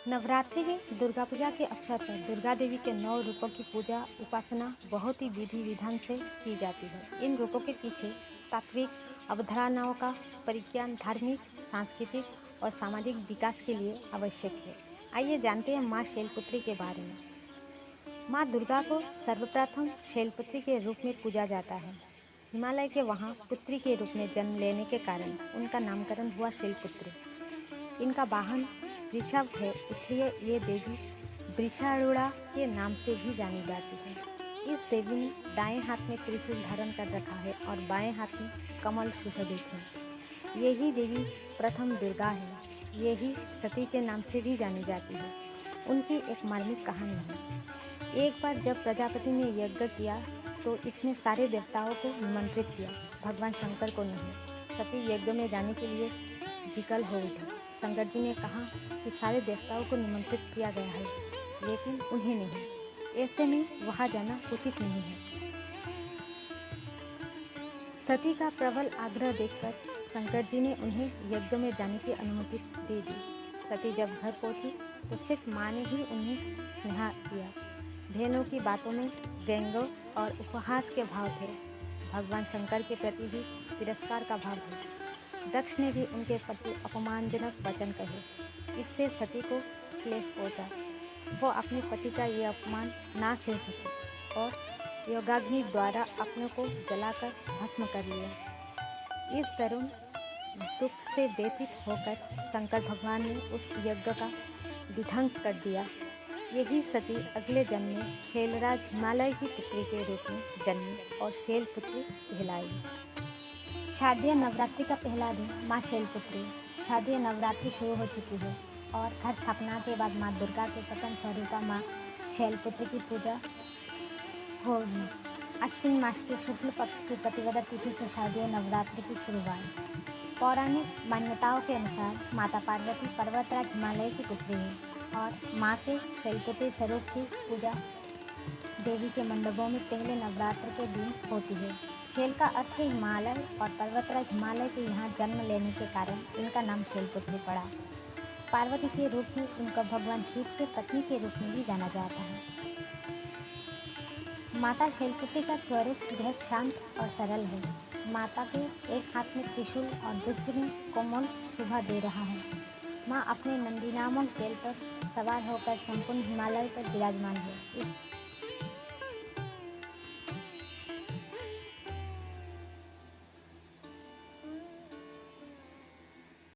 नवरात्रि में दुर्गा पूजा के अवसर पर दुर्गा देवी के 9 रूपों की पूजा उपासना बहुत ही विधि विधान से की जाती है। इन रूपों के पीछे तात्विक अवधारणाओं का परिज्ञान धार्मिक, सांस्कृतिक और सामाजिक विकास के लिए आवश्यक है। आइए जानते हैं माँ शैलपुत्री के बारे में। माँ दुर्गा को सर्वप्रथम शैलपुत्री के रूप में पूजा जाता है। हिमालय के वहाँ पुत्री के रूप में जन्म लेने के कारण उनका नामकरण हुआ शैलपुत्री। इनका वाहन वृषभ है, इसलिए ये देवी वृषारूढ़ा के नाम से भी जानी जाती है। इस देवी ने दाएं हाथ में त्रिशूल धारण कर रखा है और बाएं हाथ में कमल सुशोभित है। यही देवी प्रथम दुर्गा है। यही सती के नाम से भी जानी जाती है। उनकी एक मार्मिक कहानी है। एक बार जब प्रजापति ने यज्ञ किया तो इसमें सारे देवताओं को निमंत्रित किया, भगवान शंकर को नहीं। सती यज्ञ में जाने के लिए विकल हो उठी। शंकर जी ने कहा कि सारे देवताओं को निमंत्रित किया गया है, लेकिन उन्हें नहीं। ऐसे में वहां जाना उचित नहीं है। सती का प्रबल आग्रह देखकर शंकर जी ने उन्हें यज्ञ में जाने की अनुमति दे दी। सती जब घर पहुंची तो सिर्फ माँ ने ही उन्हें स्नेह किया। बहनों की बातों में व्यंग और उपहास के भाव थे। भगवान शंकर के प्रति भी तिरस्कार का भाव था। दक्ष ने भी उनके प्रति अपमानजनक वचन कहे। इससे सती को क्लेश पहुंचा। वो अपने पति का ये अपमान ना सह सकी और योगाग्नि द्वारा अपने को जलाकर भस्म कर लिया। इस तरुण दुख से व्यथित होकर शंकर भगवान ने उस यज्ञ का विध्वंस कर दिया। यही सती अगले जन्म में शैलराज हिमालय की पुत्री के रूप में जन्मी और शैलपुत्री कहलाई। शारदीय नवरात्रि का पहला दिन माँ शैलपुत्री। शारदीय नवरात्रि शुरू हो चुकी है और घर स्थापना के बाद माँ दुर्गा के प्रथम स्वरूपा माँ शैलपुत्री की पूजा होगी। अश्विन मास के शुक्ल पक्ष की प्रतिपदा तिथि से शारदीय नवरात्रि की शुरुआत। पौराणिक मान्यताओं के अनुसार माता पार्वती पर्वतराज हिमालय की पुत्री है और माँ के शैलपुत्री स्वरूप की पूजा देवी के मंडपों में पहले नवरात्र के दिन होती है। शैल का अर्थ है हिमालय और पर्वतराज हिमालय के यहाँ जन्म लेने के कारण इनका नाम शैलपुत्री पड़ा। पार्वती के रूप में इनको भगवान शिव के पत्नी के रूप में भी जाना जाता है। माता शैलपुत्री का स्वरूप बेहद शांत और सरल है। माता के एक हाथ में त्रिशूल और दूसरे में कोमल शोभा दे रहा है। माँ अपने नंदी नामक बैल पर सवार होकर संपूर्ण हिमालय पर विराजमान है। इस